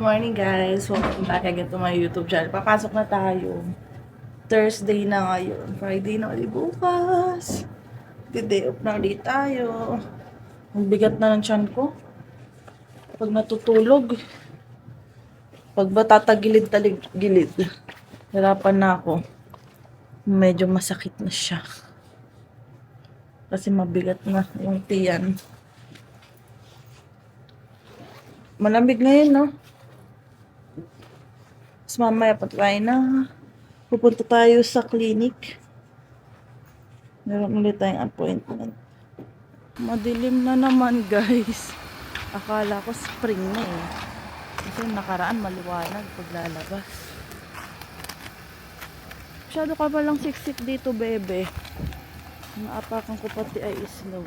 Morning guys, welcome back again to my YouTube channel. Papasok na tayo. Thursday na ngayon. Friday na ulit bukas. Good day off na ulit tayo. Ang bigat na ng tiyan ko. Pag natutulog. Pag ba tatagilid-gilid. Hirapan na ako. Medyo masakit na siya. Kasi mabigat na yung tiyan. Malamig ngayon, no? Tapos mamaya pa tayo na. Pupunta tayo sa clinic. Meron ulit tayong appointment. Madilim na naman, guys. Akala ko spring na eh. Kasi nakaraan maliwanag paglalabas. Masyado ka palang siksik dito, bebe. Naapakan ko pati ay snow.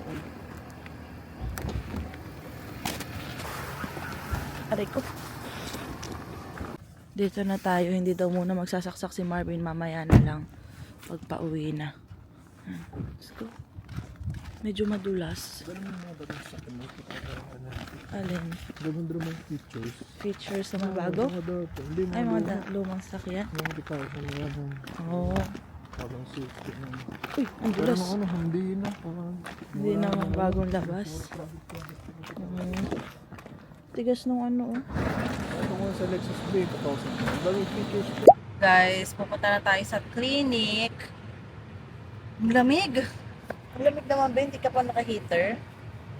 Aray ko. Dito na tayo. Hindi daw muna magsasaksak si Marvin. Mamaya na lang. Pag pauwi na. Let's go. Medyo madulas. Alin? Drum features. Features na bago? Ay, mga lumang sakyan. Oo. Parang safety na. Uy, ang Pero dulas. hindi na. Hindi naman bagong labas. Tigas nung ano. Ito nga sa Lexus Bay, 2,000. Daming features. Guys, pupunta na tayo sa clinic. Ang lamig. Ang lamig naman ba? Hindi ka pa naka-heater?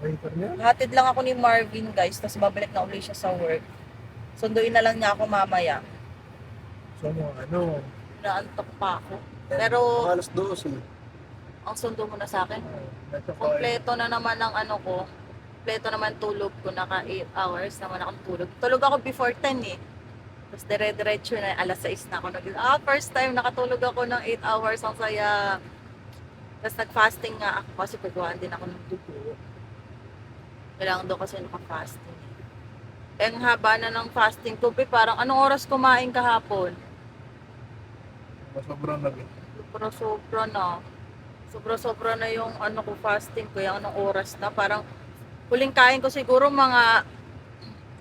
Waiter niya? Hatid lang ako ni Marvin, guys. Tapos babalik na uli siya sa work. Sunduin na lang niya ako mamaya. So, ano? Naantok pa ako. Pero, Halos 12. ang sundo mo na sa akin. Kompleto na naman ang ano ko. Kompleto naman tulog ko. Naka 8 hours naman akong tulog. Tulog ako before 10 eh. Tapos dire-diretso na, alas 6 na ako. First time nakatulog ako ng 8 hours. Ang saya. Tapos nag-fasting nga ako kasi pagawaan din ako ng dugo. Kailangan daw kasi naka-fasting. Eh, ang haba na ng fasting ko. Parang anong oras kumain kahapon? Sobrang labi. Sobra-sobra na. Sobra-sobra na yung ano ko fasting ko. Yung anong oras na. Parang huling kain ko siguro mga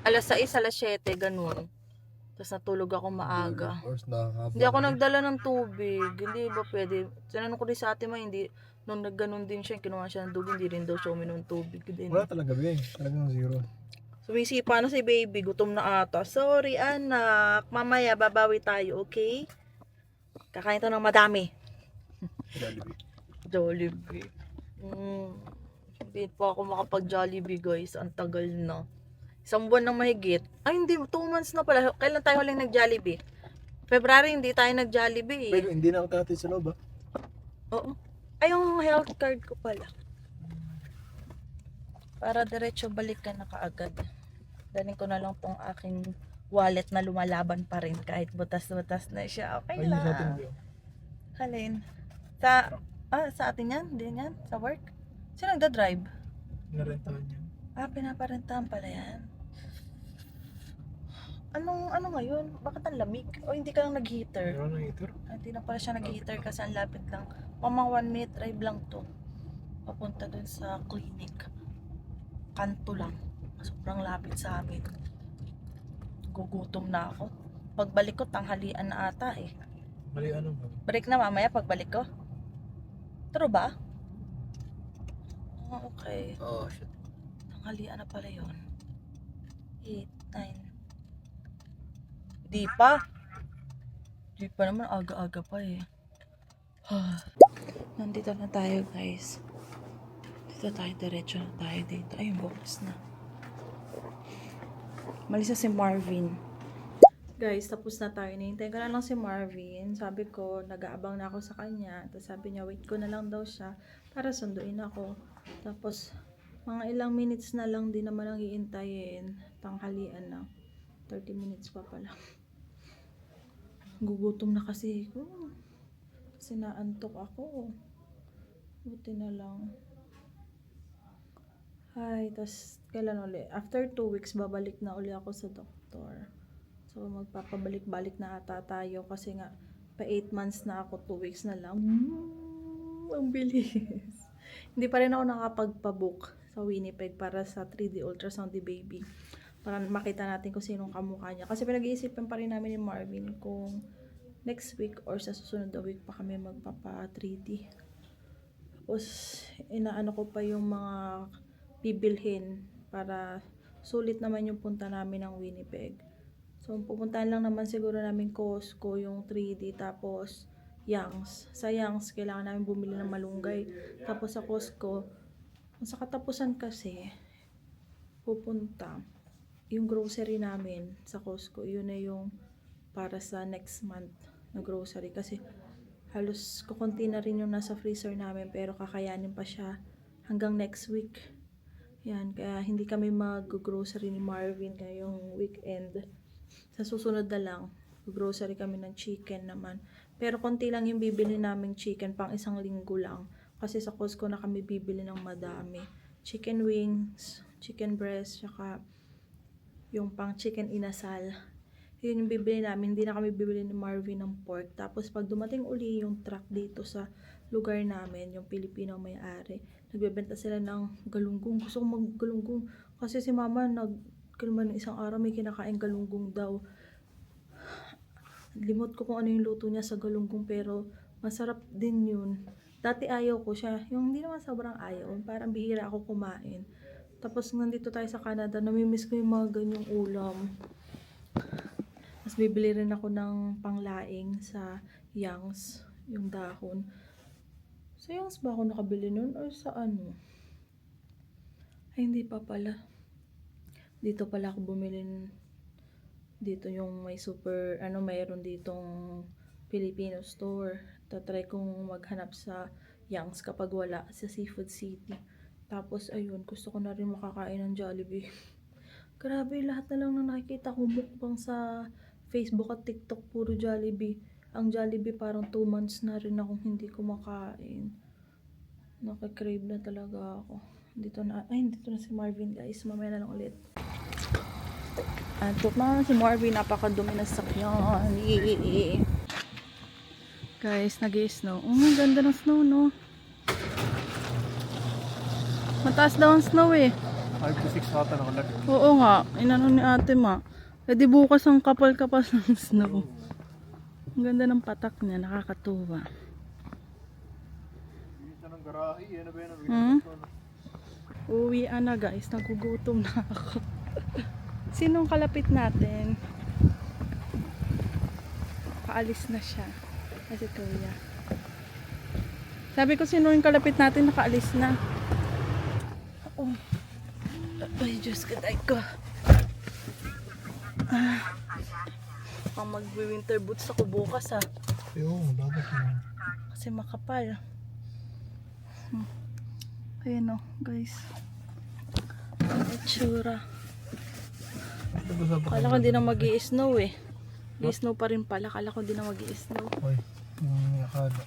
alas 6, alas 7, ganun. Tapos natulog ako maaga. Hindi ako nagdala ng tubig. Hindi ba pwede? Tinanong ko din sa ate mo, hindi. Nung nagganon din siya, kinuha siya ng tubig, hindi rin daw siya uminom ng tubig din. Wala talaga, Ben. Talagang zero. Sumisipa na si baby, gutom na ata. Sorry anak, mamaya babawi tayo, okay? Kakain to ng madami. Jollibee. Jollibee. Hindi pa ako makapag-Jollibee, guys. Ang tagal na. Isang buwan nang mahigit. Ay, hindi. 2 months na pala. Kailan tayo huling nag-Jollibee? February, hindi tayo nag-Jollibee. Pero hindi na ako tatid sa loob, Oo. Ay, yung health card ko pala. Para diretso balik ka na kaagad. Daling ko na lang tong aking wallet na lumalaban pa rin. Kahit butas-butas na siya. Okay Ayun sa atin, lang. Ben. Halin. Sa atin yan? Din yan? Sa work? Sino nagda-drive? Narentahan niya. Pinaparentahan pala yan. Ano ngayon? Bakit ang lamig? O hindi ka lang nag-heater? Meron ng heater? Hindi na pala siya nag-heater kasi ang lapit lang. Mga 1 minute drive lang to. Papunta dun sa clinic. Kanto lang. Sobrang lapit sa amin. Gugutom na ako. Pagbalik ko, tanghalian na ata eh. Mali ano ba? Break na mamaya pagbalik ko. True ba? Oh, okay. Oh, shit. Tanghalian na pala yun. 8, 9. Di pa. Di pa naman, aga-aga pa eh. Nandito na tayo, guys. Dito tayo, diretso na tayo dito. Ayun, bukas na. Malis na si Marvin. Guys, tapos na tayo. Nihintay ko na lang si Marvin. Sabi ko, nag-aabang na ako sa kanya. Tapos sabi niya, wait ko na lang daw siya para sunduin ako. Tapos, mga ilang minutes na lang din naman ang hiintayin. Tanghalian na. 30 minutes pa pala. Gugutom na kasi ako. Kasi naantok ako. Buti na lang. Hi, tas kailan uli? After 2 weeks, babalik na uli ako sa doktor. So, magpapabalik-balik na ata tayo kasi nga, pa 8 months na ako, 2 weeks na lang. Ang bilis. Hindi pa rin ako nakapagpabook sa Winnipeg para sa 3D ultrasound ni baby. para makita natin kung sinong kamukha niya. Kasi pinag-iisipan pa rin namin ni Marvin kung next week or sa susunod na week pa kami magpapa 3D. Tapos, inaano ko pa yung mga bibilhin para sulit naman yung punta namin ng Winnipeg. So, pupuntahan lang naman siguro namin Costco yung 3D, tapos Young's. Sa Young's, kailangan namin bumili ng malunggay. Tapos sa Costco, sa katapusan kasi, pupunta yung grocery namin sa Costco. Yun na yung para sa next month na grocery. Kasi halos kukunti na rin yung nasa freezer namin, pero kakayanin pa siya hanggang next week. Yan, kaya hindi kami mag-grocery ni Marvin ngayong weekend. Sa susunod na lang, grocery kami ng chicken naman. Pero konti lang yung bibili naming chicken, pang isang linggo lang. Kasi sa Costco na kami bibili ng madami. Chicken wings, chicken breast, saka yung pang chicken inasal. Yun yung bibili namin. Hindi na kami bibili ni Marvin ng pork. Tapos pag dumating uli yung truck dito sa lugar namin, yung Pilipino may-ari, nagbebenta sila ng galunggong. Gusto kong maggalunggong. Kasi si mama kalman isang araw may kinakain galunggong daw. Limot ko kung ano yung luto niya sa galunggong, pero masarap din yun. Dati ayaw ko siya. Yung hindi naman sobrang ayaw. Parang bihira ako kumain. Tapos nandito tayo sa Canada, namimiss ko yung mga ganyang ulam. Mas bibili rin ako ng panglaing sa Young's, yung dahon. Sa Young's ba ako nakabili nun or sa ano? Ay, hindi pa pala. Dito pala ako bumili. Dito yung may super, mayroon ditong Filipino store. Tatry kong maghanap sa Young's kapag wala sa Seafood City. Tapos ayun, gusto ko na rin makakain ng Jollibee. Grabe, lahat na lang na nakikita ko mukbang sa Facebook at TikTok, puro Jollibee. Ang Jollibee parang 2 months na rin akong hindi kumakain. Nakakrave na talaga ako. Dito na si Marvin, guys. Mamaya na lang ulit. Antok na si Marvin, napakadumi na sakyan. Guys, nag-i-snow. Oh, ang ganda ng snow, no? Mataas daw ang snow eh. 5 to 6 ata nakalagay. Oo nga, inano ni ate ma. E di bukas ang kapal-kapal ng snow. Ang ganda ng patak niya, nakakatuwa. Dito ng garahe, yan na ba yan? Uwi na guys, nagugutom na ako. Sinong kalapit natin? Paalis na siya. Kasi kuya. Sabi ko sino yung kalapit natin, nakaalis na. Oh. Ay, Diyos ko, day ko. Pang mag-winter boots ako bukas ha. Oo, dapat yun. Kasi makapal. Ayan o, guys. Ang itsura. Kala ko hindi na mag-i-snow eh. Di-snow pa rin pala. Kala ko hindi na mag-i-snow. Oy, yung akada.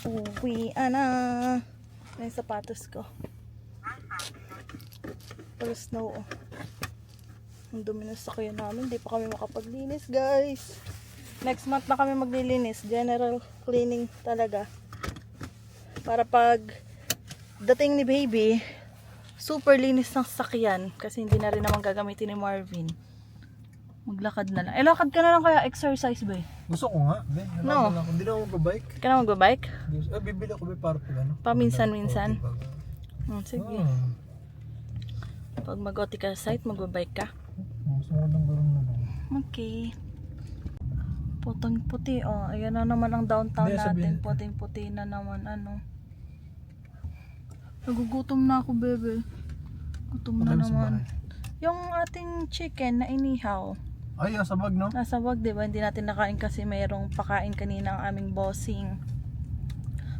Uwi na. Ito yung sapatos ko. Pero snow oh. Ang dumi ng sakyan namin. Hindi pa kami makapaglinis guys. Next month na kami maglilinis. General cleaning talaga. Para pag dating ni baby, super linis ng sakyan. Kasi hindi na rin naman gagamitin ni Marvin. Maglakad na lang. Eh, lakad ka na lang kaya exercise ba eh? Gusto ko nga. No. Hindi na ako magbabike. Ka na magbabike? Bibili ako para pag ano. Paminsan-minsan? Sige. Ah. Pag mag-OT ka sa site, magbabike ka? Gusto ko lang gano'n na lang. Okay. Putang-puti oh. Ayan na naman ang downtown Hindi, natin. sabihin- Puting-puti na naman ano. Nagugutom na ako, bebe. Gutom na Pagkain sa naman. bahay. Yung ating chicken na inihaw. Ay, sa bag, no? Nasa wag, diba? Hindi natin nakain kasi mayroong pakain kanina ang aming bossing.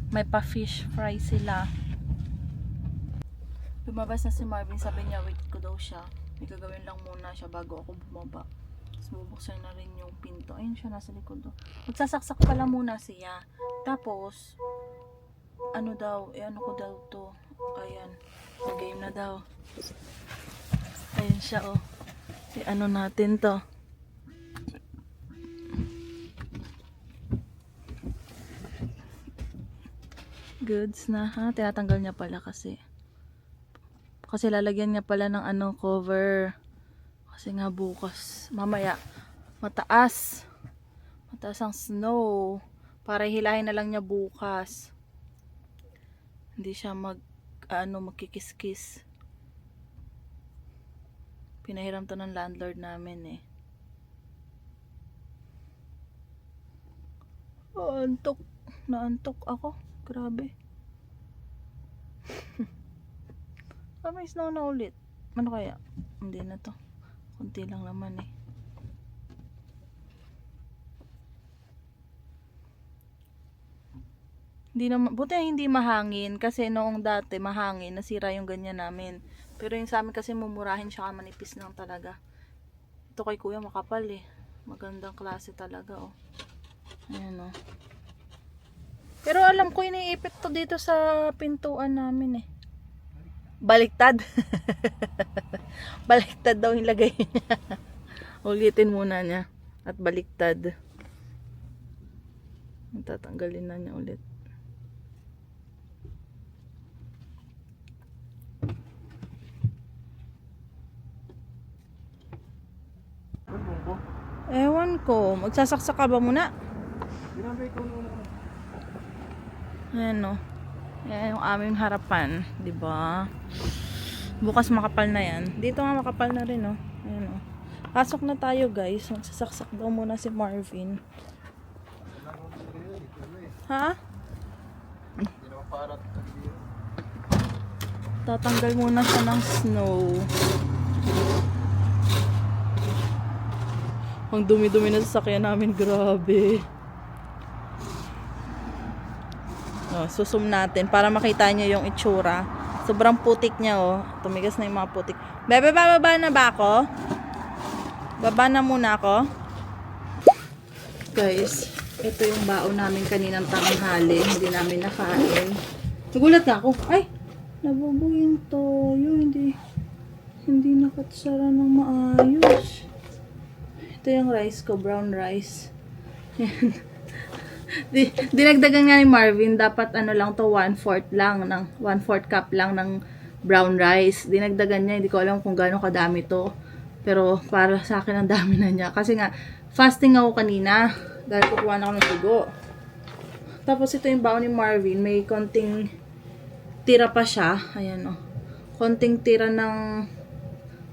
May pa-fish fry sila. Lumabas na si Marvin, sabi niya, wait ko daw siya. May gagawin lang muna siya bago ako bumaba. Tapos bubuksan na rin yung pinto. Ayun siya, nasa likod do. Magsasaksak pala muna siya. Tapos, ano daw, ano ko daw to. Ayan, game na daw. Ayun siya, oh. Ano natin to. Goods na ha. Tinatanggal niya pala kasi Kasi lalagyan niya pala ng ano, cover. Kasi nga bukas, mamaya, mataas. Mataas ang snow. Para hilahin na lang niya bukas. Hindi siya magkikis-kis. Pinahiram to ng landlord namin eh. Oh, antok. Naantok ako. Grabe. May snow na ulit. Ano kaya? Hindi na to. Kunti lang naman eh. Buti hindi mahangin kasi noong dati mahangin, nasira yung ganyan namin. Pero yung sa amin kasi mumurahin siya, manipis lang talaga. Ito kay kuya makapal eh. Magandang klase talaga oh. Ayan oh. Pero alam ko iniipit to dito sa pintuan namin eh. Baliktad. Baliktad daw yung lagay niya. Ulitin muna niya. At baliktad. Tatanggalin na niya ulit. Ewan ko. Magsasaksak ka ba muna? Ayan o. Ayan yung aming harapan. Diba? Bukas makapal na yan. Dito nga makapal na rin o. Ayan o. Pasok na tayo guys. Magsasaksak daw muna si Marvin. Ha? Tatanggal muna siya ng snow. Ang dumi-dumi na sasakyan namin, grabe. Oh, susum natin para makita niyo yung itsura. Sobrang putik niya oh. Tumigas na yung mga putik. Bebe, bababa na ba ako? Baba na muna ako. Guys, ito yung baon namin kaninang tanghali. Hindi namin nakain. Nagulat na ako. Ay, nabubo yung toyo. Hindi nakatsara ng maayos. Ito yung rice ko, brown rice. Dinagdagan nga ni Marvin, dapat ano lang to, 1/4 lang, 1/4 cup lang ng brown rice. Dinagdagan niya, hindi ko alam kung gaano kadami to. Pero para sa akin, ang dami na niya. Kasi nga, fasting ako kanina, dahil kukuha na ako ng tugo. Tapos ito yung baon ni Marvin, may konting tira pa siya. Ayan o. Konting tira ng,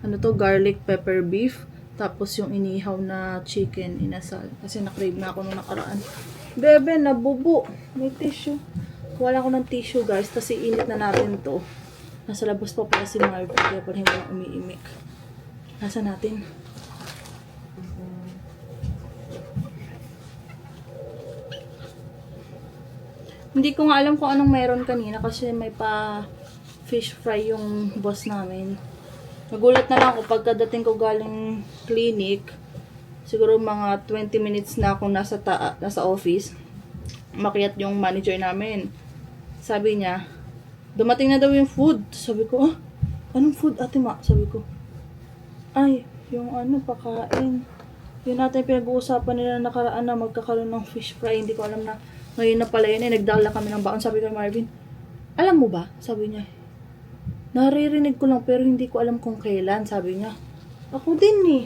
ano to, garlic pepper beef. Tapos yung inihaw na chicken, inasal. Kasi nakrave na ako nung nakaraan. Bebe, nabubo. May tissue. Wala ko ng tissue guys. Kasi init na natin to. Nasa labas pa pala si Marvin. Kaya pala hindi lang umiimik. Nasa natin. Hindi ko nga alam kung anong meron kanina. Kasi may pa fish fry yung boss namin. Nagulat na lang ako pagkadating ko galing clinic. Siguro mga 20 minutes na akong nasa office. Makiat yung manager namin. Sabi niya, dumating na daw yung food. Sabi ko, anong food ate ma? Sabi ko, ay, yung pakain. Yun natin pinag-uusapan nila nakaraan na magkakaroon ng fish fry. Hindi ko alam na ngayon na pala yun. Nagdala kami ng baon. Sabi ko Marvin, alam mo ba? Sabi niya, naririnig ko lang pero hindi ko alam kung kailan, sabi niya. Ako din eh.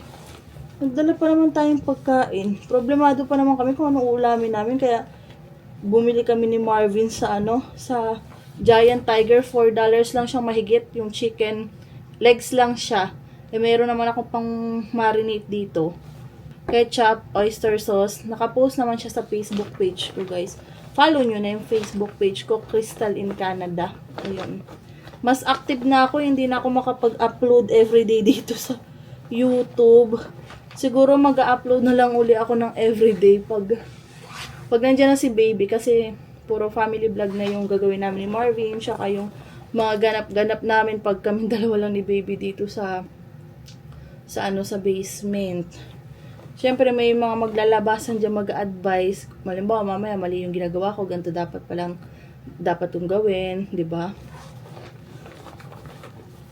Nagdala pa naman tayong pagkain. Problemado pa naman kami kung anong ulamin namin. Kaya bumili kami ni Marvin sa sa Giant Tiger. $4 lang siyang mahigit. Yung chicken legs lang siya. Eh meron naman ako pang marinate dito. Ketchup, oyster sauce. Nakapost naman siya sa Facebook page ko guys. Follow nyo na yung Facebook page ko, Crystal in Canada. Ayun. Mas active na ako, hindi na ako makapag-upload everyday dito sa YouTube. Siguro mag-upload na lang uli ako ng everyday pag nandiyan na si baby kasi puro family vlog na yung gagawin namin ni Marvin, tsaka yung mga ganap-ganap namin pag kami dalawa lang ni baby dito sa basement. Siyempre may mga maglalabasan diyan mag-advise. Malimbawa mamaya mali yung ginagawa ko, ganito dapat yung gawin, 'di ba?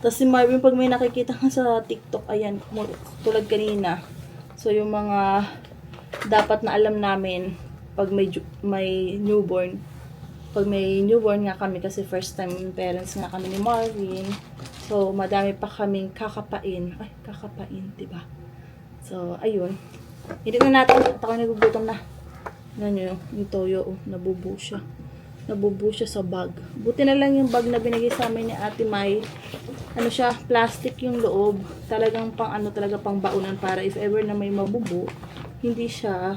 Tapos si Marvin, pag may nakikita ka sa TikTok, ayan, tulad kanina. So, yung mga dapat na alam namin pag may newborn. Pag may newborn nga kami, kasi first time parents nga kami ni Marvin. So, madami pa kaming kakapain. Ay, kakapain, diba? So, ayun. Hindi na natin. At ako nagugutom na. Yan yung toyo. Oh, nabubuo siya. Nabubuo siya sa bag. Buti na lang yung bag na binigay sa amin ni Ate Mai. Ano siya, plastic yung loob. Talagang pang ano talaga pang baunan para if ever na may mabubo, hindi siya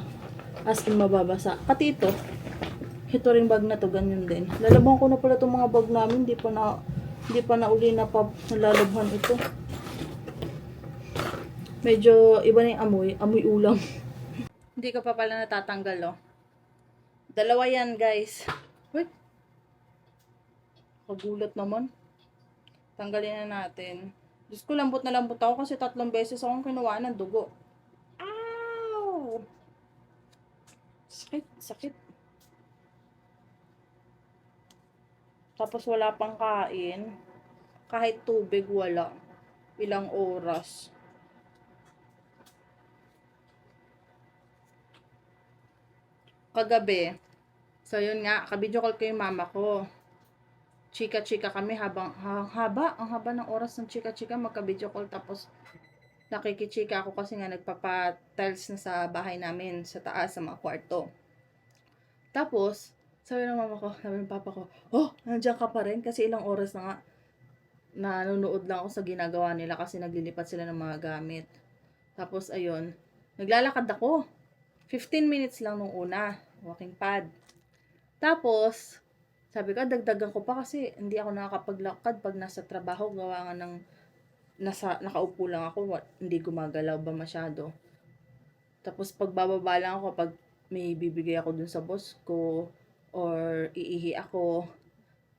as in mababasa. Pati ito ring bag na to, ganyan din. Lalabhan ko na pala itong mga bag namin, hindi pa na uli na lalabhan ito. Medyo iba na yung amoy ulam. Hindi ka pa pala natatanggal, oh. Dalawa yan, guys. Wait. Kagulat naman. Tanggalin na natin. Diyos ko, lambot na lambot ako kasi 3 beses akong kinuha ng dugo. Ow! Sakit. Tapos wala pang kain. Kahit tubig, wala. Ilang oras. Kagabi. So, yun nga. Kabidyo call ko yung mama ko. Chika-chika kami ang haba ng oras ng chika-chika, magka-video call, tapos nakikichika ako kasi nga nagpapa-tiles na sa bahay namin, sa taas, sa mga kwarto. Tapos, sabi ng mama ko, sabi ng papa ko, oh, nandiyan ka pa rin? Kasi ilang oras na nga, nanonood lang ako sa ginagawa nila kasi naglilipat sila ng mga gamit. Tapos, ayun, naglalakad ako. 15 minutes lang nung una, walking pad. Tapos, sabi ko, dagdagan ko pa kasi hindi ako nakakapaglakad pag nasa trabaho. Gawa nga ng nakaupo lang ako, hindi gumagalaw ba masyado. Tapos pagbababa lang ako pag may bibigay ako dun sa boss ko or iihi ako.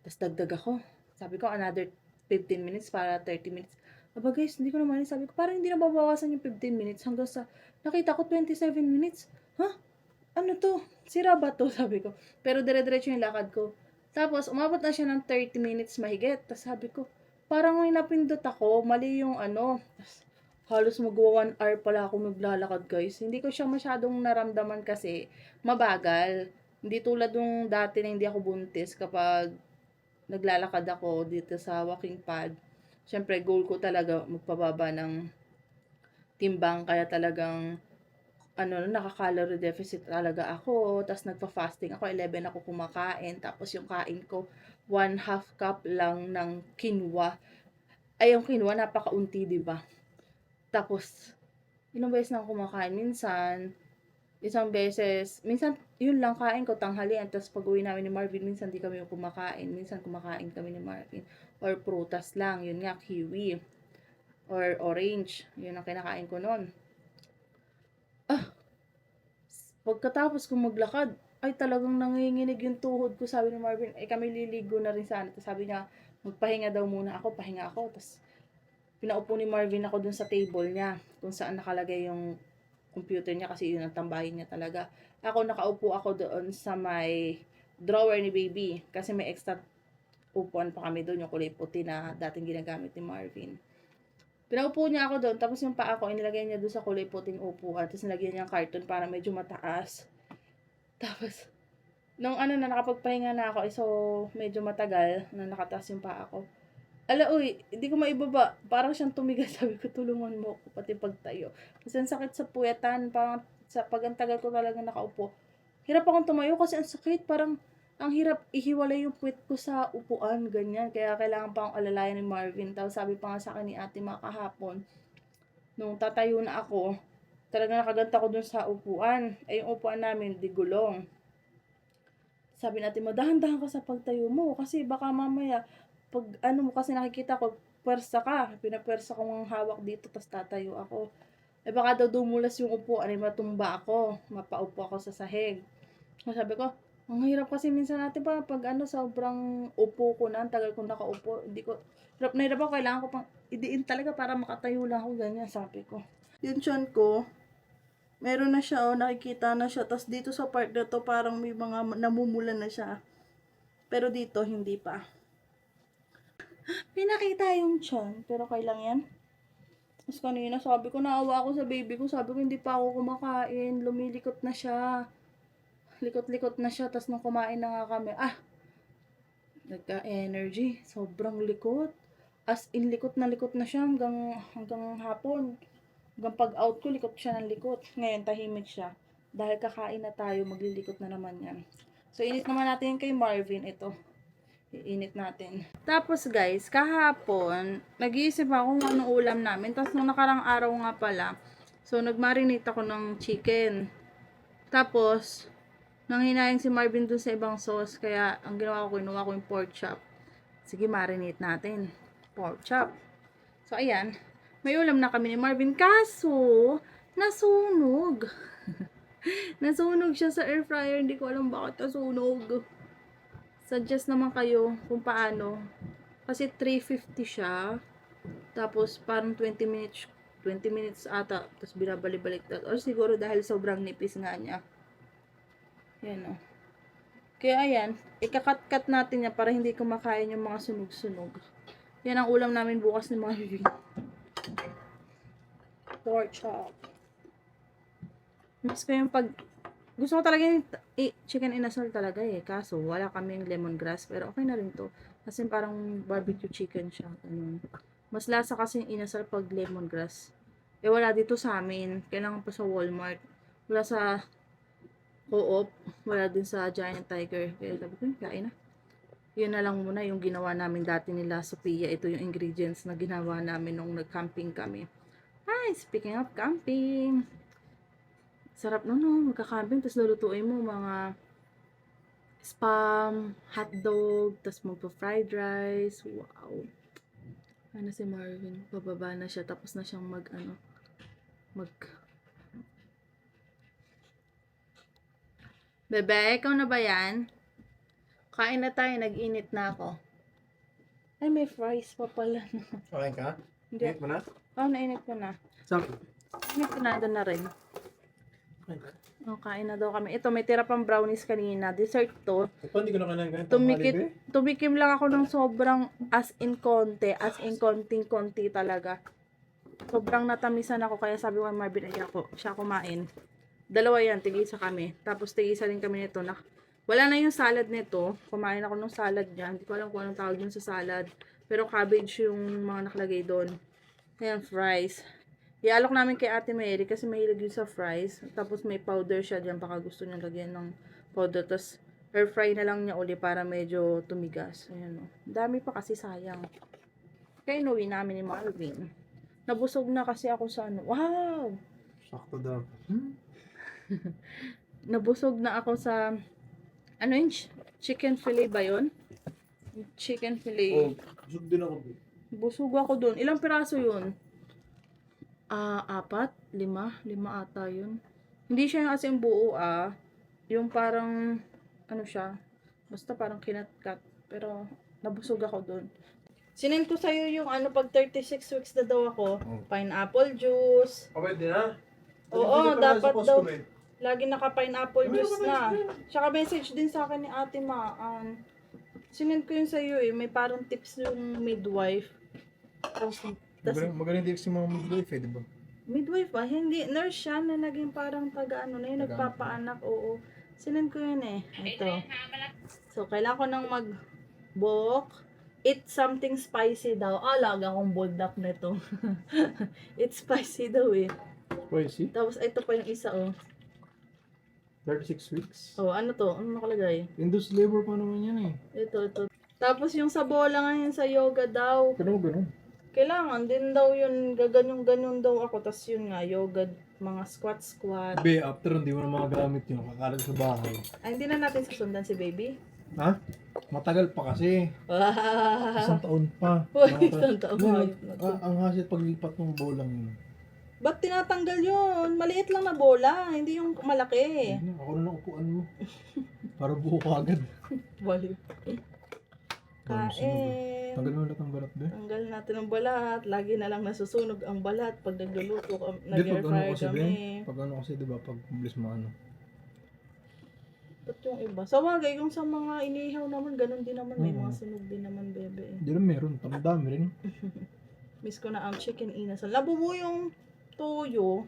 Tapos dagdag ako. Sabi ko, another 15 minutes para 30 minutes. Aba guys, hindi ko naman. Sabi ko, parang hindi na babawasan yung 15 minutes hanggang sa nakita ko 27 minutes. Huh? Ano to? Sira ba to? Sabi ko. Pero dire-diretso yung lakad ko. Tapos, umabot na siya ng 30 minutes mahigit. Tapos sabi ko, parang may napindot ako. Mali yung ano. Tapos, halos magwa 1 hour pala ako naglalakad, guys. Hindi ko siya masyadong naramdaman kasi mabagal. Hindi tulad nung dati na hindi ako buntis kapag naglalakad ako dito sa walking pad. Siyempre, goal ko talaga magpababa ng timbang. Kaya talagang nakaka-calorie deficit talaga ako. Tapos nagpa-fasting ako, 11 ako kumakain. Tapos yung kain ko, 1/2 cup lang ng quinoa. Ay, yung quinoa, napakaunti, diba? Tapos, ilang beses na ako kumakain. Minsan, isang beses, minsan, yun lang kain ko, tanghalian. Tapos pag uwi namin ni Marvin, minsan di kami kumakain. Minsan kumakain kami ni Marvin. Or prutas lang, yun nga, kiwi. Or orange, yun ang kinakain ko noon. Pagkatapos kong maglakad, ay talagang nanginginig yung tuhod ko. Sabi ni Marvin, kami liligo na rin sana. Tapos sabi niya, magpahinga daw muna ako, pahinga ako. Tapos pinaupo ni Marvin ako dun sa table niya, kung saan nakalagay yung computer niya kasi yun ang tambahin niya talaga. Ako nakaupo ako doon sa may drawer ni baby kasi may extra upuan pa kami doon, yung kulay puti na dating ginagamit ni Marvin. Pinaupo niya ako doon, tapos yung paa ko, inilagay niya doon sa kulay puting upuan, tapos nilagyan niya ng carton para medyo mataas. Tapos, nung nakapagpahinga na ako, so, medyo matagal na nakataas yung paa ko. Uy, hindi ko maibaba. Parang siyang tumigas. Sabi ko, tulungan mo ako, pati pagtayo. Kasi ang sakit sa puwetan, parang sa pagantagal ko talaga nakaupo. Hirap akong tumayo kasi ang sakit, parang ang hirap ihiwalay yung puwet ko sa upuan, ganyan. Kaya kailangan pa akong alalayan ni Marvin. Tapos sabi pa nga sa akin ni ate kahapon, nung tatayo na ako, talaga nakaganta ko dun sa upuan. Ay, yung upuan namin, di gulong. Sabi natin mo, dahan-dahan ka sa pagtayo mo. Kasi baka mamaya, pag kasi nakikita ko, pwersa ka. Pinapwersa ko ng hawak dito, tapos tatayo ako. Baka daw dumulas yung upuan, ay matumba ako. Mapaupo ako sa sahig. Sabi ko, ang hirap kasi minsan natin pag sobrang upo ko na, ang tagal kong nakaupo, hindi ko, hirap na hirap ako, kailangan ko pang idiin talaga para makatayo lang ako, ganyan, sabi ko. Yung tiyan ko, meron na siya, nakikita na siya, tas dito sa part na to, parang may mga namumula na siya. Pero dito, hindi pa. Pinakita yung tiyan, pero kailang yan. Tapos kanina, sabi ko, naawa ako sa baby ko, sabi ko, hindi pa ako kumakain, lumilikot na siya. Likot-likot na siya, tas nung kumain na nga kami, nagka-energy, sobrang likot. As in, likot na siya hanggang hapon. Hanggang pag-out ko, likot siya ng likot. Ngayon, tahimik siya. Dahil kakain na tayo, maglilikot na naman yan. So, init naman natin kay Marvin. Ito. Iinit natin. Tapos, guys, kahapon, nag-iisip ako kung anong ulam namin. Tapos, nung nakarang araw nga pala, so, nag-marinate ako ng chicken. Tapos, nanghinayang si Marvin dun sa ibang sauce. Kaya, ang ginawa ko, kinuha ko yung pork chop. Sige, marinate natin. Pork chop. So, ayan. May ulam na kami ni Marvin. Kaso, nasunog. Nasunog siya sa air fryer. Hindi ko alam bakit nasunog. Suggest naman kayo kung paano. Kasi 350 siya. Tapos, parang 20 minutes ata. Tapos, binabalik-balik. Or siguro dahil sobrang nipis nga niya. Yan o. Kaya ayan, ikakat-kat natin yan para hindi kumakain yung mga sunog-sunog. Yan ang ulam namin bukas ni Marvin. Pork chop. Miss ko yung gusto ko talaga yung chicken inasal talaga eh. Kaso, wala kaming lemongrass. Pero okay na rin to. Kasi parang barbecue chicken siya. Mas lasa kasi yung inasal pag lemongrass. Eh wala dito sa amin. Kailangan pa sa Walmart. Wala sa Co-op, wala din sa Giant Tiger. Kaya sabi ko, kain na. Yun na lang muna yung ginawa namin dati nila Sophia. Ito yung ingredients na ginawa namin nung nag-camping kami. Ay, speaking of camping. Sarap no, magka-camping. Tapos lulutuin mo mga spam, hotdog, tapos magpa-fried rice. Wow. Ano si Marvin? Bababa na siya. Tapos na siyang Bebe, ikaw na ba yan? Kain na tayo, nag-init na ako. Ay, may fries pa pala. Okay ka? Hindi. Init mo na? Nainit ko na. Saan? Init ko na, doon na rin. Okay ka? Kain na daw kami. Ito, may tira pang brownies kanina. Dessert to. Ito, hindi ko na kailangan ganyan. Tumikim lang ako ng sobrang as in konting-konti talaga. Sobrang natamisan ako, kaya sabi ko kay Marvin, ay ako, siya kumain. Dalawa yan, tigisa kami. Tapos tigisa rin kami nito. Wala na yung salad nito. Kumain ako ng salad dyan. Hindi ko alam kung anong tawag yun sa salad. Pero cabbage yung mga nakalagay doon. Ayan, fries. Ialok namin kay Ate Mary kasi mahilig yun sa fries. Tapos may powder siya dyan. Baka gusto niya lagyan ng powder. Tapos air fry na lang niya uli para medyo tumigas. Ayan o. Dami pa kasi sayang. Kaya inuwi namin ni Marvin. Nabusog na kasi ako sa Wow! Sakto daw. Nabusog na ako sa yung chicken fillet ba yun? Chicken fillet. Busog din ako. Busog ako dun. Ilang piraso yun? 4, 5 ata yun. Hindi siya kasi yung buo yung parang siya, basta parang kinat-cut. Pero nabusog ako dun. Sinend ko sa'yo yung pag 36 weeks na daw ako. Pineapple juice. Pwede na? Oo, dapat daw. Lagi naka-pineapple juice na. Tsaka message din sa akin ni Ate Maan. Sinend ko yun sa'yo eh. May parang tips yung midwife. Magaling din si mga midwife eh, diba? Midwife ba? Hindi. Nurse siya na naging parang taga na yung nagpapaanak. Oo. Sinend ko yun eh. Ito. So, kailangan ko nang mag-book. Eat something spicy daw. Lagi akong buldak nito. It's spicy daw eh. Spicy? Tapos ito pa yung isa 36 weeks? ano to? Ano nakalagay? Induced labor pa naman yan eh. Ito. Tapos yung sa bola ngayon sa yoga daw. Ganun. Kailangan din daw yun. Ganyan daw ako. Tapos yun nga, yoga, mga squat. Be, after hindi mo na magagamit yun. Kakalag sa bahay. Hindi na natin susundan si baby. Ha? Matagal pa kasi. Isang taon pa. Isang taon pa. Ang hasit paglipat ng bolang yun. Ba't tinatanggal yun? Maliit lang na bola, hindi yung malaki. Ako na lang upuan mo. Para buo ka agad. Baliw. Kain. Tanggal mo lahat ang balat, be? Tanggal natin ang balat. Lagi na lang nasusunog ang balat pag nagluluto, nag-air Pag fryer kasi, kami. Pag kasi, diba, pag bilis mo Ba't yung iba? Sa bagay, kung sa mga inihaw naman, ganun din naman. May mga sunog din naman, bebe. Hindi rin meron. Dami rin. Miss ko na ang chicken inasal. Labubo yung toyo.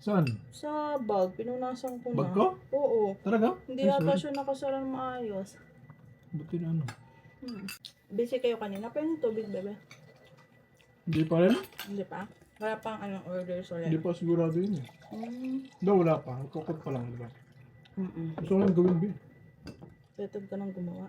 Saan? Sa bag. Pinunasan ko na. Bag ko? Oo. Talaga? Hindi ata siya nakasara ng maayos. Buti na Busy kayo kanina. Pa yung tubig, bebe. Hindi pa rin. Hindi pa? Wala pang anong orders ulit. Hindi pa sigurado yun eh. Wala pa. Kukot pa lang, di ba? Gusto ko lang gawin, Bi. Tetag ka nang gumawa.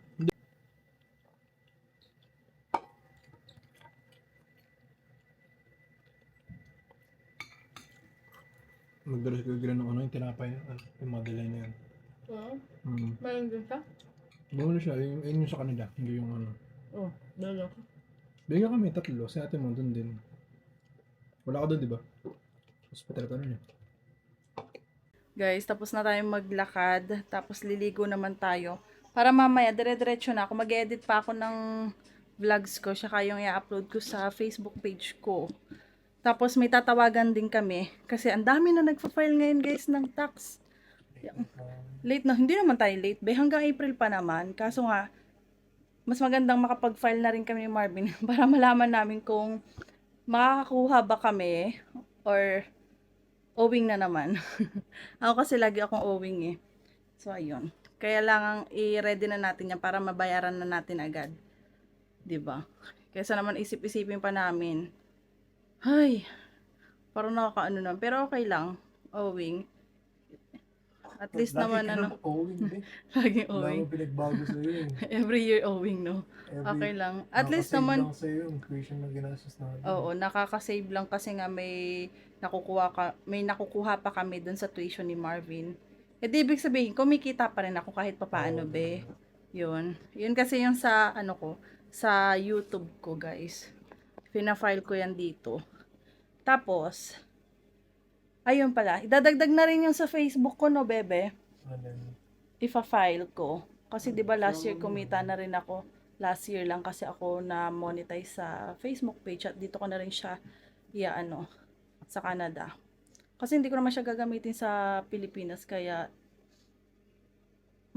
Magdalas ko ng ano, yung tinapay na, yung Madeline na yun. Oo. Hmm. Mayroon din ka? Bawal na siya, yung sa kanila, hindi yung ano. Oo. Dalo ka. Bigyan kami 3, si ate mo dun din. Wala ka dun, di ba? Hospital ka nun eh. Guys, tapos na tayong maglakad. Tapos liligo naman tayo. Para mamaya, dire-diretso na ako. Mag-edit pa ako ng vlogs ko. Saka yung i-upload ko sa Facebook page ko. Tapos may tatawagan din kami. Kasi ang dami na nagpa-file ngayon guys ng tax. Late na. Hindi naman tayo late. Hanggang April pa naman. Kaso nga, mas magandang makapag-file na rin kami ni Marvin. Para malaman namin kung makakakuha ba kami or owing na naman. Ako kasi lagi akong owing eh. So, ayun. Kaya lang ang i-ready na natin yan para mabayaran na natin agad. 'Di ba? Kaysa naman isip-isipin pa namin. Ay, parang nakakaano na. Pero okay lang. Owing. At least naman ano. Owing, Bi. Laging Wala owing. mo pinagbago sa'yo eh. Every year owing, no? Okay lang. At least naman. Nakasave lang sa'yo yung tuition na ginastos natin. Oo, nakaka-save lang kasi nga may nakukuha pa kami dun sa tuition ni Marvin. Eh di ibig sabihin, kumikita pa rin ako kahit papaano, be. Yun. Yun kasi yung sa ano ko, sa YouTube ko, guys. Pina-file ko yan dito. Tapos, ayun pala, idadagdag na rin yung sa Facebook ko, no, bebe? Ifa-file ko. Kasi 'di ba last year kumita na rin ako. Last year lang kasi ako na monetize sa Facebook page at dito ko na rin siya ano sa Canada. Kasi hindi ko naman siya gagamitin sa Pilipinas kaya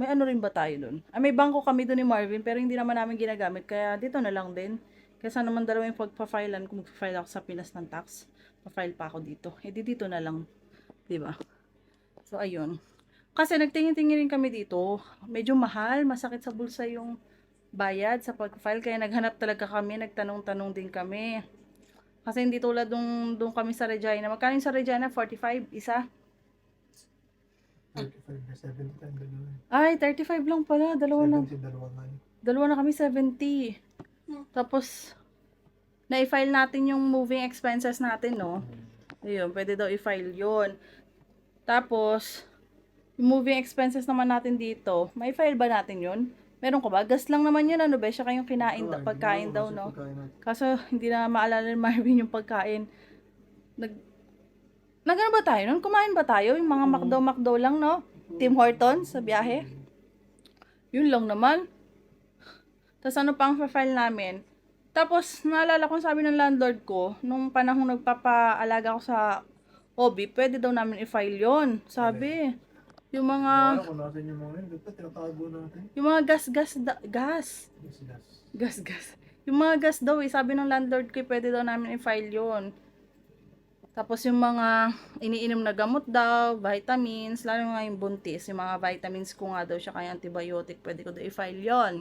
may ano rin ba tayo doon? May bangko kami doon ni Marvin pero hindi naman namin ginagamit kaya dito na lang din. Kaysa naman dalawa yung pagpa-filean kung magpa-file ako sa Pinas ng tax, pa-file pa ako dito. Dito na lang, 'di ba? So ayun. Kasi nagtingin-tingin rin kami dito. Medyo mahal, masakit sa bulsa yung bayad sa pag-file. Kaya naghanap talaga kami, nagtanong-tanong din kami. Kasi hindi tulad doon kami sa Regina. Magkano yung sa Regina? 45 isa? 35 na 70 time dalawa. Ay, 35 lang pala. Dalawa na. 70 dalawa nga yun. Dalawa na kami, 70. Tapos, na-file natin yung moving expenses natin, no? Ayun, pwede daw i-file yun. Tapos, yung moving expenses naman natin dito, may file ba natin yun? Meron ko ba? Gas lang naman yun, ano ba? Siya kayong pagkain daw, no? Kaso, hindi na maalala ni Marvin yung pagkain. Nagano ba tayo nun? Kumain ba tayo? Yung mga McDo lang, no? Tim Hortons sa biyahe? Yun lang naman. Tapos ano pa ang file namin? Tapos, naalala ko sabi ng landlord ko, nung panahon nagpapaalaga ko sa OB, pwede daw namin i-file yon. Sabi. Yung mga... Kung natin yung mga yun, dapat tinatago natin. Yung mga gas. Yung mga gas daw sabi ng landlord ko, pwede daw namin i-file yon. Tapos yung mga iniinom na gamot daw, vitamins, lalo nga yung buntis, yung mga vitamins ko nga daw siya kaya antibiotic, pwede ko daw i-file yon.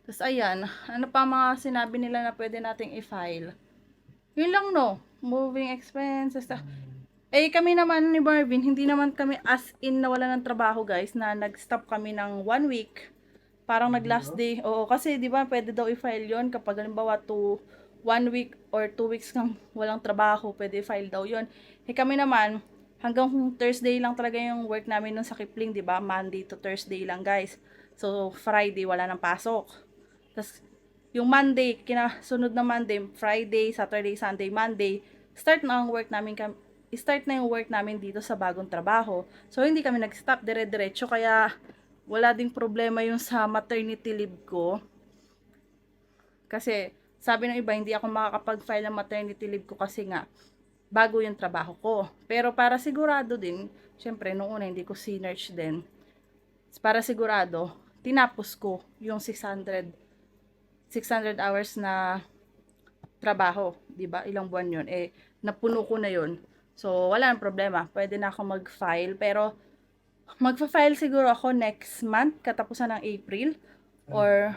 Tapos ayan, ano pa mga sinabi nila na pwede nating i-file? Yun lang no, moving expenses. Kami naman ni Marvin, hindi naman kami as in nawala ng trabaho guys, na nag-stop kami ng 1 week. Parang nag-last day. Oo, kasi di ba pwede daw i-file yon kapag halimbawa 1 week or 2 weeks kang walang trabaho, pwede i-file daw yon. Kami naman, hanggang Thursday lang talaga yung work namin nun sa Kipling, di ba? Monday to Thursday lang guys. So, Friday wala nang pasok. Tapos, yung Monday, kinasunod na Monday, Friday, Saturday, Sunday, Monday, start na yung work namin dito sa bagong trabaho. So, hindi kami nag-stop, dire-diretso. Kaya, wala ding problema yung sa maternity leave ko. Kasi, sabi ng iba, hindi ako makakapag-file ng maternity leave ko kasi nga, bago yung trabaho ko. Pero para sigurado din, syempre, noong una hindi ko sinerch din. Para sigurado, tinapos ko yung 600 hours na trabaho. Diba? Ilang buwan yun. Napuno ko na yun. So, wala nang problema. Pwede na ako mag-file. Pero, magfa-file siguro ako next month, katapusan ng April. Or,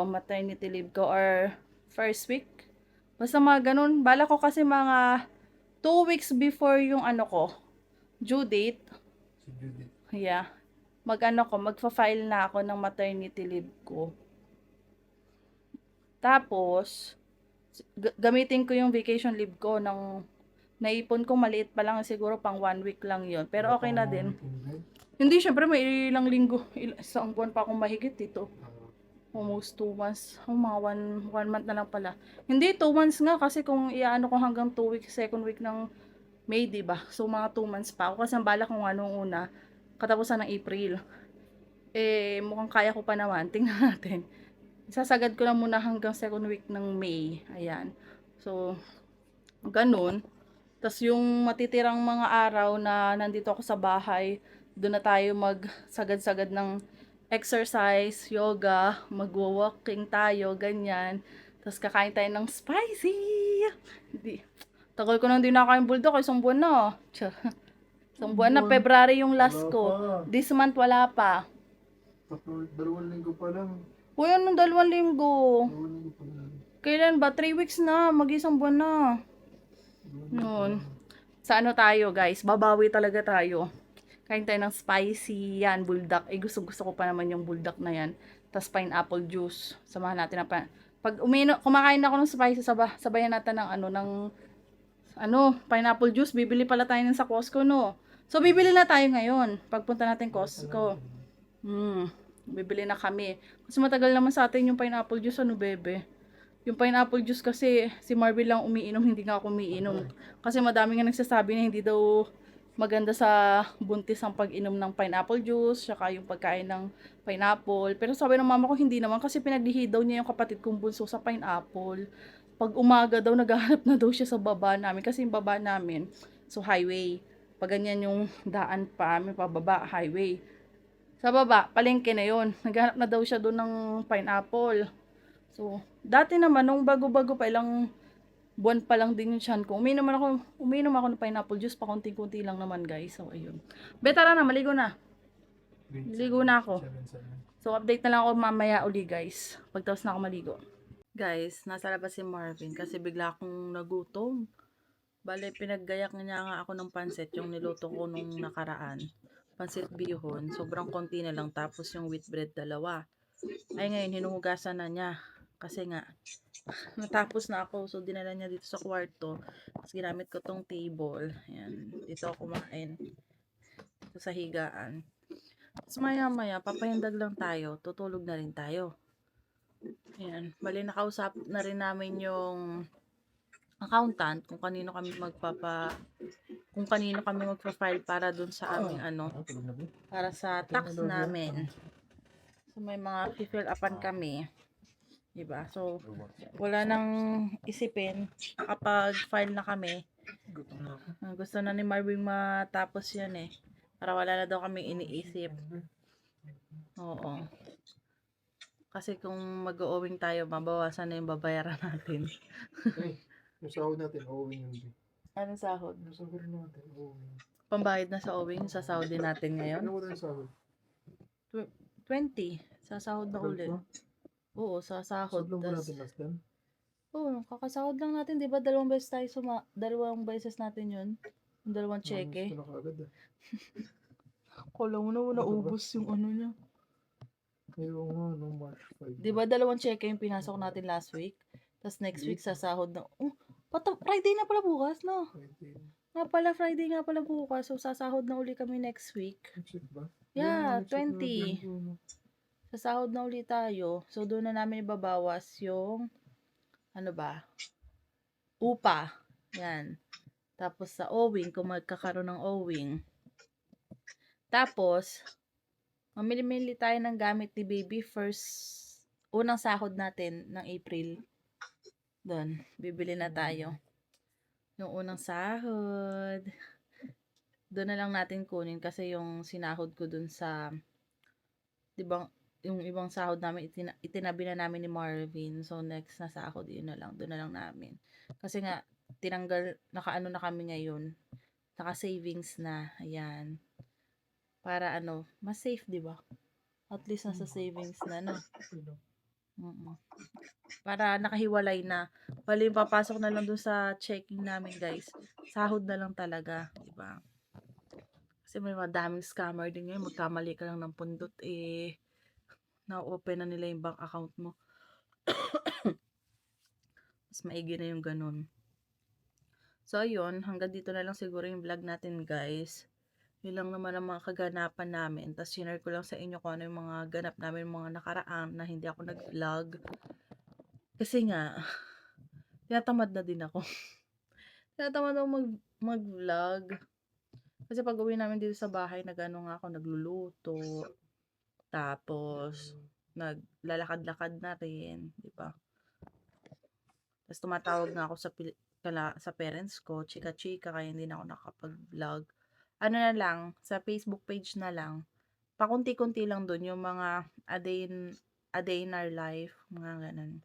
maternity leave ko. Or, first week. Basta mga ganun. Bala ko kasi mga 2 weeks before yung ano ko, due date. Si Judith. Yeah. Magfa-file na ako ng maternity leave ko. Tapos, gamitin ko yung vacation leave ko ng naipon ko maliit pa lang siguro pang 1 week lang yon. Pero okay na din. Hindi, syempre may ilang linggo, isang buwan pa akong mahigit dito. Almost 2 months. Mga 1 month na lang pala. Hindi, 2 months nga kasi kung iaano ko hanggang 2 weeks, second week ng May, diba? So, mga 2 months pa ako kasi ang bala ko nga nung una, katapusan ng April. Eh, mukhang kaya ko pa naman. Tingnan natin. Sasagad ko lang muna hanggang second week ng May. Ayan. So, ganun. Tapos yung matitirang mga araw na nandito ako sa bahay, doon na tayo magsagad-sagad ng exercise, yoga, magwo-walking tayo, ganyan. Tapos kakain tayo ng spicy. Hindi. Tagal ko nang di nakain bulldog, isang buwan na. Isang buwan na, February yung last Wala ko. pa. This month wala pa. 2 linggo pa lang. Uy, anong 2 linggo? 2 linggo pa lang. Kailan ba? 3 weeks na, mag-isang buwan na. Noon. Sa ano tayo, guys? Babawi talaga tayo. Kain tayo ng spicy yan, bulldog. Eh, gusto ko pa naman yung bulldog na yan. Tapos pineapple juice. Samahan natin na pag kumakain ako ng spicy, sabayan natin ng pineapple juice. Bibili pala tayo ng sa Costco, no? So, bibili na tayo ngayon. Pagpunta natin Costco. Bibili na kami. Kasi matagal naman sa atin yung pineapple juice, ano, bebe? Yung pineapple juice kasi, si Marvin lang umiinom, hindi nga ako umiinom. Kasi madami nga nagsasabi na hindi daw maganda sa buntis ang pag-inom ng pineapple juice, saka yung pagkain ng pineapple. Pero sabi ng mama ko, hindi naman kasi pinaglihi daw niya yung kapatid kong bunso sa pineapple. Pag umaga daw, naghahanap na daw siya sa baba namin. Kasi yung baba namin, so highway. Pag ganyan yung daan pa amin, pababa, highway. Sa baba, palengke na yun. Naghahanap na daw siya doon ng pineapple. So, dati naman, nung bago-bago pa, ilang buwan pa lang din yung tiyan ko. Uminom ako ng pineapple juice, pa konti-kunti lang naman, guys. So, ayun. Tara na, maligo na. Ligo na ako. 7-7. So, update na lang ako mamaya uli, guys. Pagtapos na ako maligo. Guys, nasa labas si Marvin kasi bigla akong nagutom. Bale, pinaggayak niya nga ako ng pansit, yung niluto ko nung nakaraan. Pansit bihon, sobrang konti na lang. Tapos yung wheat bread, 2. Ay, ngayon, hinuhugasan na niya. Kasi nga, natapos na ako. So, dinala niya dito sa kwarto. Tapos, ginamit ko tong table. Ayan. Dito ako kumain. Dito sa higaan. Tapos, maya-maya, papahindag lang tayo. Tutulog na rin tayo. Ayan. Bali, nakausap na rin namin yung accountant kung kanino kami magpa-file para dun sa aming para sa tax namin. So, may mga fill upan kami. Diba? So, wala nang isipin. Nakapag-file na kami. Gusto na ni Marvin matapos yan eh. Para wala na daw kami iniisip. Oo. Kasi kung mag-owing tayo, mabawasan na yung babayaran natin. Yung sahod natin, owing yun. Anong sahod? Yung sahod natin, owing. Pambayad na sa owing, sa sahod din natin ngayon. Ano mo tayo sahod? 20. Sa sahod na ulit. Oo, sa sahod. Sahod lang ba natin last time? Oo, kakasahod lang natin, di ba? 2 beses tayo dalawang beses natin yun. Yung 2 cheque. Gusto na kaagad ah. Kala mo na naubos yung ano niya. Ayun nga, no, March 5. Di ba 2 cheque yung pinasok natin last week? Tapos next week sa sahod na... Friday na pala bukas, no? Friday nga pala bukas. So, sasahod na uli kami next week. Check ba? Yeah, Check na 20. natin. Sasahod na uli tayo. So, doon na namin ibabawas yung... upa. Yan. Tapos sa owing, kung magkakaroon ng owing. Tapos, mamili-mili tayo ng gamit ni baby unang sahod natin ng April. Doon, bibili na tayo. Yung unang sahod. Doon na lang natin kunin kasi yung sinahod ko doon sa, diba, yung ibang sahod namin, itinabi na namin ni Marvin. So, next na sahod, yun na lang. Doon na lang namin. Kasi nga, nakaano na kami ngayon. Naka-savings na. Ayan. Para mas safe, di ba? At least nasa savings na, no? Mm. Para nakahiwalay na. Bali, yung papasok na lang dun sa checking namin, guys. Sahod na lang talaga, di ba? Kasi may madaming scammer din ngayon. Magkamali ka lang ng pundot, na-open na nila yung bank account mo. Mas maigi na yung ganun. So, ayun. Hanggang dito na lang siguro yung vlog natin, guys. Yun lang naman ang mga kaganapan namin. Tapos, share ko lang sa inyo kung ano yung mga ganap namin, mga nakaraan na hindi ako nag-vlog. Kasi nga, tinatamad na din ako. Tinatamad ako mag-vlog. Kasi pag uwi namin dito sa bahay, nag-ano nga ako, nagluluto. Tapos, naglalakad-lakad na rin, di ba? Tapos tumatawag na ako sa parents ko, chika-chika, kaya hindi na ako nakapag-vlog. Ano na lang, sa Facebook page na lang, pakunti-kunti lang dun, yung mga a day in our life, mga ganun.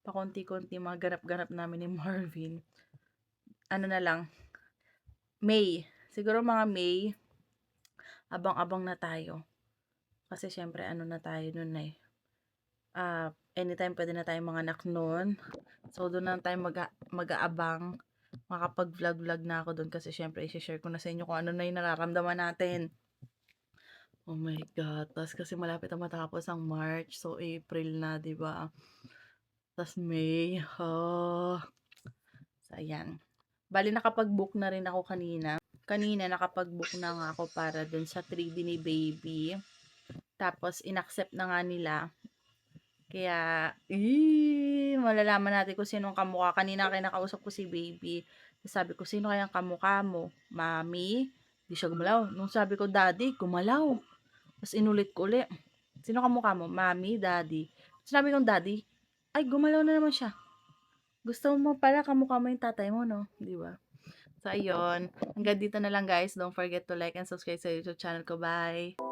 Pakunti-kunti, mga ganap-ganap namin ni Marvin. Ano na lang, May. Siguro mga May, abang-abang na tayo. Kasi syempre, ano na tayo nun anytime pwede na tayong mga anak nun. So, doon na tayo mag-aabang. Makapag-vlog-vlog na ako doon kasi syempre, i-share ko na sa inyo kung ano na yung nararamdaman natin. Oh my God. Tapos kasi malapit na matapos ang March. So, April na, di ba? Tapos May. Oh. So, ayan. Bali, nakapag-book na rin ako kanina. Kanina, nakapag-book na nga ako para dun sa 3D ni Baby. Tapos, inaccept na nga nila. Kaya, malalaman natin kung sinong kamukha. Kanina kinakausap ko si Baby. Sabi ko, sino kayang kamukha mo? Mami? Di siya gumalaw. Nung sabi ko, Daddy, gumalaw. Tapos inulit ko ulit. Sino kamukha mo? Mami, Daddy. Sinabi kong Daddy, ay, gumalaw na naman siya. Gusto mo pala kamukha mo yung tatay mo, no? Di ba? So, ayun. Hanggang dito na lang, guys. Don't forget to like and subscribe sa YouTube channel ko. Bye!